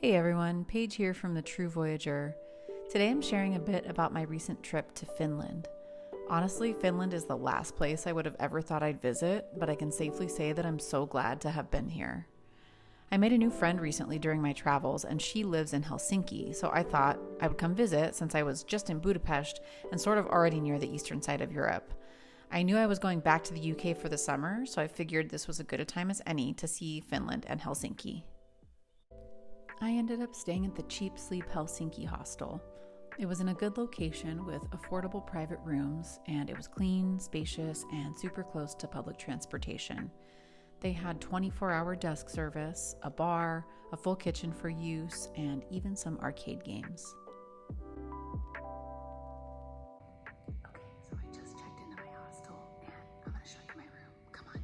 Hey everyone, Paige here from the True Voyager. Today I'm sharing a bit about my recent trip to Finland. Honestly, Finland is the last place I would have ever thought I'd visit, but I can safely say that I'm so glad to have been here. I made a new friend recently during my travels, and she lives in Helsinki, so I thought I would come visit since I was just in Budapest and sort of already near the eastern side of Europe. I knew I was going back to the UK for the summer, so I figured this was as good a time as any to see Finland and Helsinki. I ended up staying at the Cheap Sleep Helsinki Hostel. It was in a good location with affordable private rooms, and it was clean, spacious, and super close to public transportation. They had 24-hour desk service, a bar, a full kitchen for use, and even some arcade games. Okay, so I just checked into my hostel, and I'm going to show you my room. Come on.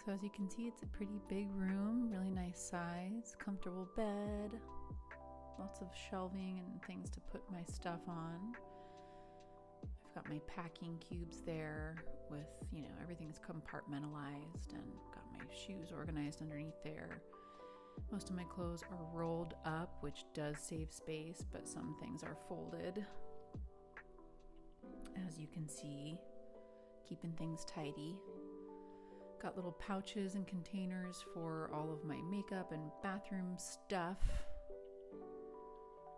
So as you can see, it's a pretty big room, really nice size, comfortable bed, lots of shelving and things to put my stuff on. I've got my packing cubes there with, everything's compartmentalized, and got my shoes organized underneath there. Most of my clothes are rolled up, which does save space, but some things are folded. As you can see, keeping things tidy. Got little pouches and containers for all of my makeup and bathroom stuff.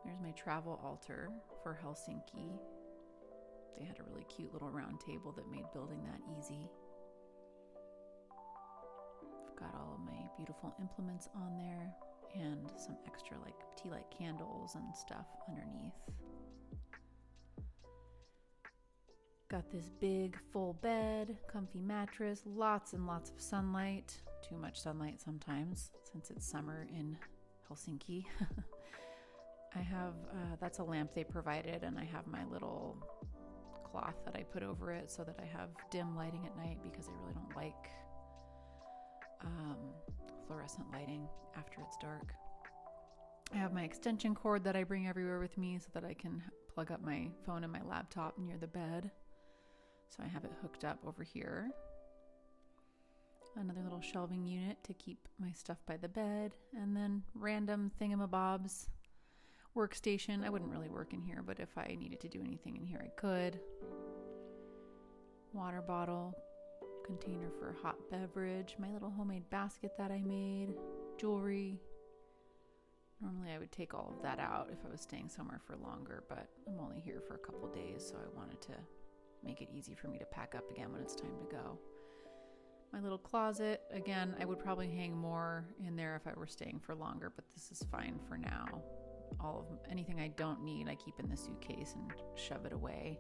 There's my travel altar for Helsinki. They had a really cute little round table that made building that easy. I've got all of my beautiful implements on there and some extra tea light candles and stuff underneath. Got this big full bed, comfy mattress, lots and lots of sunlight. Too much sunlight sometimes since it's summer in Helsinki. I have, that's a lamp they provided, and I have my little cloth that I put over it so that I have dim lighting at night because I really don't like fluorescent lighting after it's dark. I have my extension cord that I bring everywhere with me so that I can plug up my phone and my laptop near the bed. So I have it hooked up over here. Another little shelving unit to keep my stuff by the bed, and then random thingamabobs. Workstation. I wouldn't really work in here, but if I needed to do anything in here, I could. Water bottle, container for hot beverage, my little homemade basket that I made, jewelry. Normally I would take all of that out if I was staying somewhere for longer, but I'm only here for a couple days, so I wanted to make it easy for me to pack up again when it's time to go. My little closet, again, I would probably hang more in there if I were staying for longer, but this is fine for now. Anything I don't need, I keep in the suitcase and shove it away.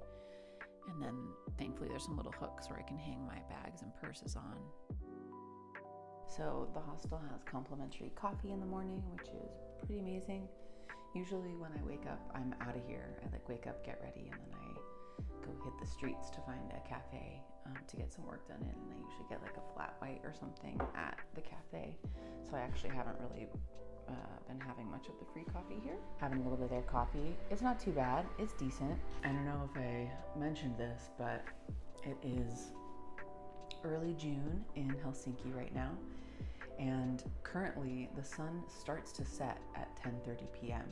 And then thankfully there's some little hooks where I can hang my bags and purses on. So the hostel has complimentary coffee in the morning, which is pretty amazing. Usually when I wake up, I'm out of here. I wake up, get ready, and then I go hit the streets to find a cafe to get some work done in, and I usually get a flat white or something at the cafe. So I actually haven't really been having much of the free coffee here. Having a little bit of their coffee. It's not too bad. It's decent. I don't know if I mentioned this, but it is early June in Helsinki right now, and currently the sun starts to set at 10:30 p.m.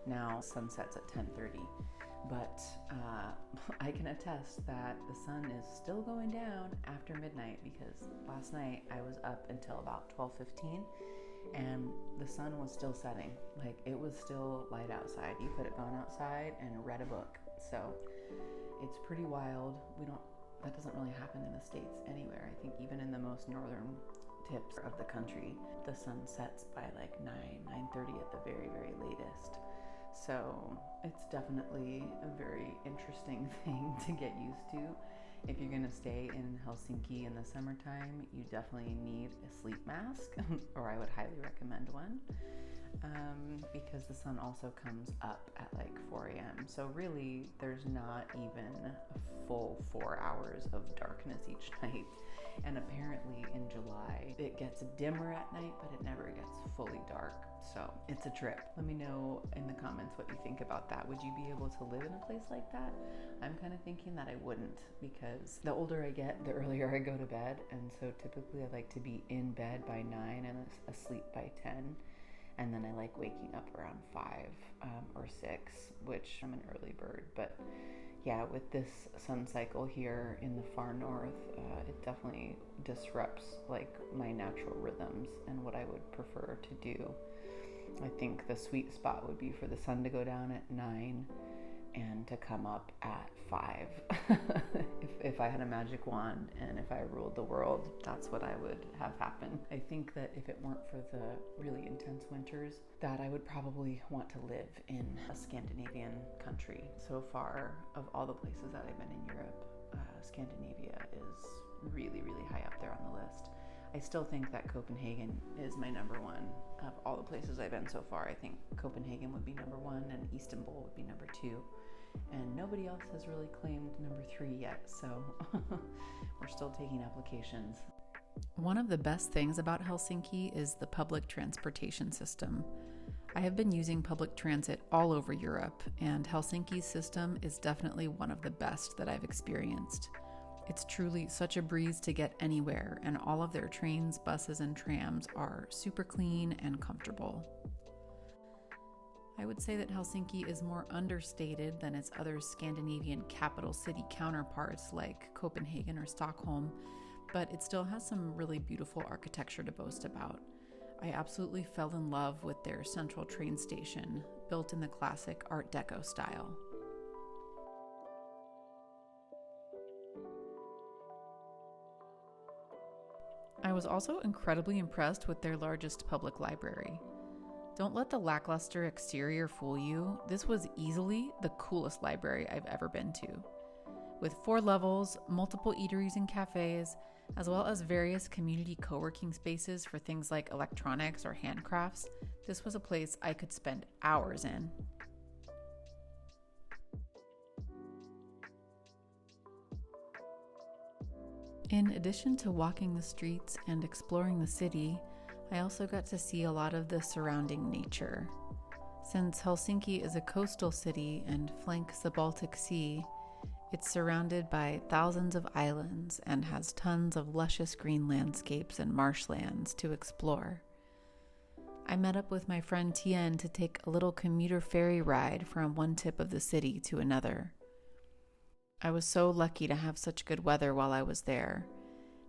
Now sun sets at 10:30, but I can attest that the sun is still going down after midnight, because last night I was up until about 12:15 and the sun was still setting. It was still light outside. You could have gone outside and read a book. So it's pretty wild. That doesn't really happen in the States anywhere. I think even in the most northern tips of the country, the sun sets by 9:30 at the very, very latest. So it's definitely a very interesting thing to get used to. If you're going to stay in Helsinki in the summertime, you definitely need a sleep mask, or I would highly recommend one, because the sun also comes up at 4 a.m. So really, there's not even a full 4 hours of darkness each night. And apparently in July, it gets dimmer at night, but it never gets fully dark. So it's a trip. Let me know in the comments what you think about that. Would you be able to live in a place like that? I'm kind of thinking that I wouldn't, because because the older I get, the earlier I go to bed. And so typically I like to be in bed by 9 and asleep by 10. And then I like waking up around 5 or 6, which I'm an early bird. But yeah, with this sun cycle here in the far north, it definitely disrupts like my natural rhythms and what I would prefer to do. I think the sweet spot would be for the sun to go down at 9 and to come up at 5. if I had a magic wand and if I ruled the world, that's what I would have happen. I think that if it weren't for the really intense winters, that I would probably want to live in a Scandinavian country. So far, of all the places that I've been in Europe, Scandinavia is really, really high up there on the list. I still think that Copenhagen is my number one. Of all the places I've been so far, I think Copenhagen would be number 1 and Istanbul would be number 2. And nobody else has really claimed number 3 yet, so we're still taking applications. One of the best things about Helsinki is the public transportation system. I have been using public transit all over Europe, and Helsinki's system is definitely one of the best that I've experienced. It's truly such a breeze to get anywhere, and all of their trains, buses, and trams are super clean and comfortable. I would say that Helsinki is more understated than its other Scandinavian capital city counterparts like Copenhagen or Stockholm, but it still has some really beautiful architecture to boast about. I absolutely fell in love with their central train station, built in the classic Art Deco style. I was also incredibly impressed with their largest public library. Don't let the lackluster exterior fool you. This was easily the coolest library I've ever been to. With 4 levels, multiple eateries and cafes, as well as various community co-working spaces for things like electronics or handcrafts, this was a place I could spend hours in. In addition to walking the streets and exploring the city, I also got to see a lot of the surrounding nature. Since Helsinki is a coastal city and flanks the Baltic Sea, it's surrounded by thousands of islands and has tons of luscious green landscapes and marshlands to explore. I met up with my friend Tien to take a little commuter ferry ride from one tip of the city to another. I was so lucky to have such good weather while I was there.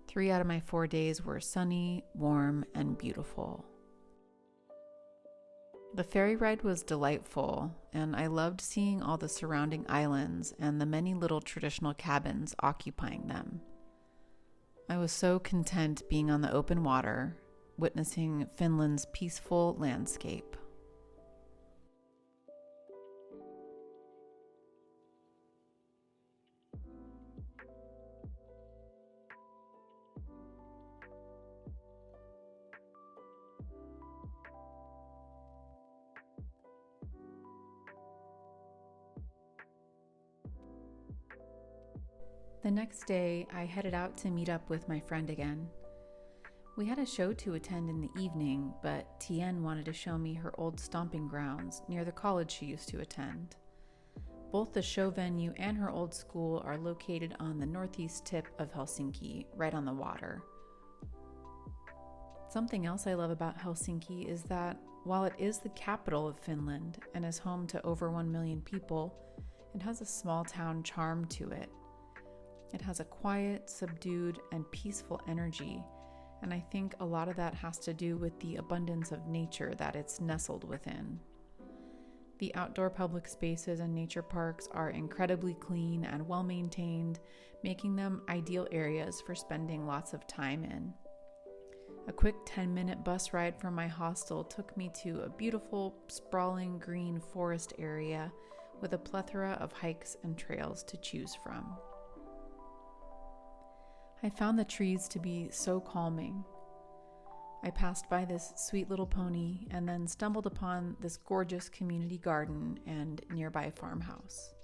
3 out of my 4 days were sunny, warm, and beautiful. The ferry ride was delightful, and I loved seeing all the surrounding islands and the many little traditional cabins occupying them. I was so content being on the open water, witnessing Finland's peaceful landscape. The next day, I headed out to meet up with my friend again. We had a show to attend in the evening, but Tien wanted to show me her old stomping grounds near the college she used to attend. Both the show venue and her old school are located on the northeast tip of Helsinki, right on the water. Something else I love about Helsinki is that while it is the capital of Finland and is home to over 1 million people, it has a small town charm to it. It has a quiet, subdued, and peaceful energy, and I think a lot of that has to do with the abundance of nature that it's nestled within. The outdoor public spaces and nature parks are incredibly clean and well-maintained, making them ideal areas for spending lots of time in. A quick 10-minute bus ride from my hostel took me to a beautiful, sprawling green forest area with a plethora of hikes and trails to choose from. I found the trees to be so calming. I passed by this sweet little pony and then stumbled upon this gorgeous community garden and nearby farmhouse.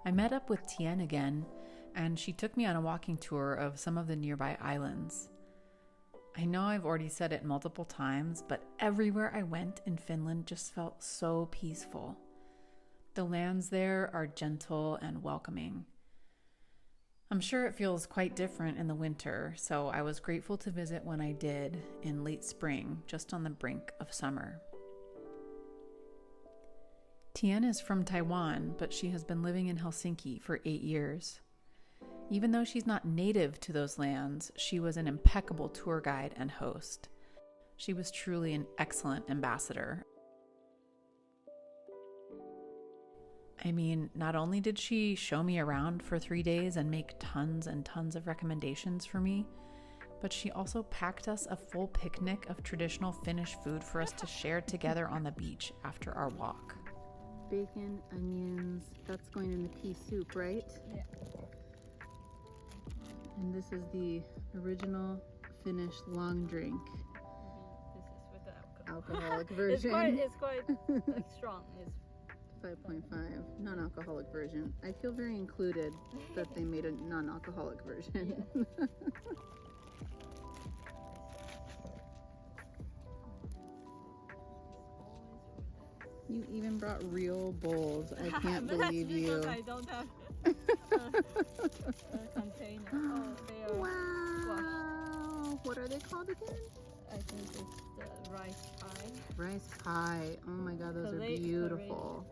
I met up with Tien again, and she took me on a walking tour of some of the nearby islands. I know I've already said it multiple times, but everywhere I went in Finland just felt so peaceful. The lands there are gentle and welcoming. I'm sure it feels quite different in the winter, so I was grateful to visit when I did in late spring, just on the brink of summer. Tien is from Taiwan, but she has been living in Helsinki for 8 years. Even though she's not native to those lands, she was an impeccable tour guide and host. She was truly an excellent ambassador. I mean, not only did she show me around for 3 days and make tons and tons of recommendations for me, but she also packed us a full picnic of traditional Finnish food for us to share together on the beach after our walk. Bacon, onions, that's going in the pea soup, right? Yeah. And this is the original Finnish long drink. This is with the Alcoholic version. It's quite like strong. It's 5.5 non-alcoholic version. I feel very included that they made a non-alcoholic version. Yeah. You even brought real bowls. I can't But believe that's you. because I don't have a container. Oh, they are Wow. What are they called again? I think it's the rice pie. Rice pie. Oh my god, those are Parade. beautiful.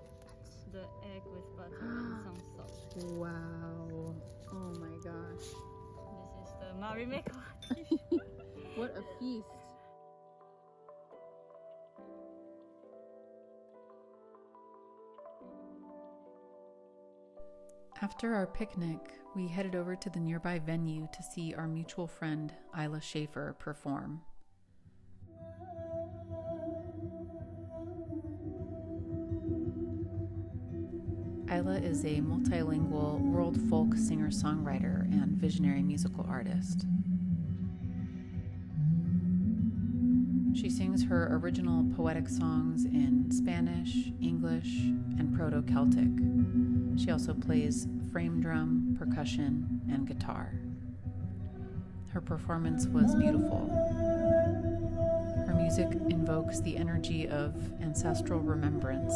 The egg with butter and some salt. Wow. Oh my gosh. This is the marimekko. What a feast. After our picnic, we headed over to the nearby venue to see our mutual friend Ayla Schafer perform. Ayla is a multilingual world folk singer-songwriter and visionary musical artist. She sings her original poetic songs in Spanish, English, and Proto-Celtic. She also plays frame drum, percussion, and guitar. Her performance was beautiful. Her music invokes the energy of ancestral remembrance,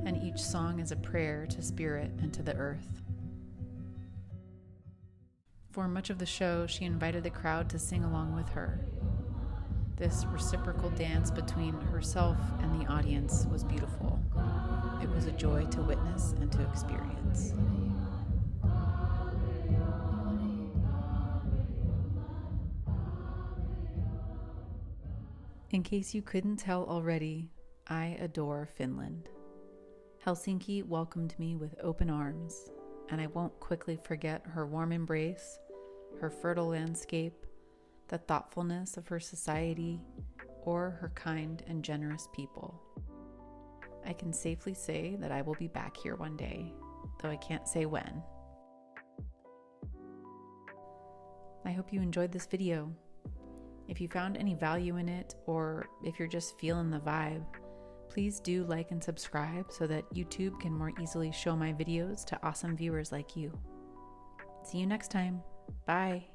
and each song is a prayer to spirit and to the earth. For much of the show, she invited the crowd to sing along with her. This reciprocal dance between herself and the audience was beautiful. It was a joy to witness and to experience. In case you couldn't tell already, I adore Finland. Helsinki welcomed me with open arms, and I won't quickly forget her warm embrace, her fertile landscape, the thoughtfulness of her society, or her kind and generous people. I can safely say that I will be back here one day, though I can't say when. I hope you enjoyed this video. If you found any value in it, or if you're just feeling the vibe, please do like and subscribe so that YouTube can more easily show my videos to awesome viewers like you. See you next time. Bye.